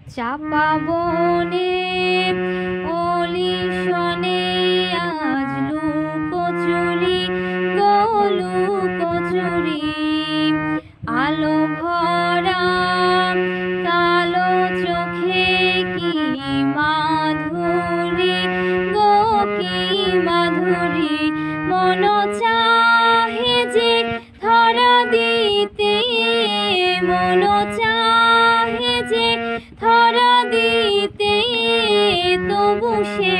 চাপা বনে অলিশনে আজ লুকোচুরি লুকোচুরি আলো ভরা কালো চোখে কি মাধুরী গো কি মাধুরী মন চাহে যে ধরা দিতে মন চাহে যে ধরা দিতে তবু সে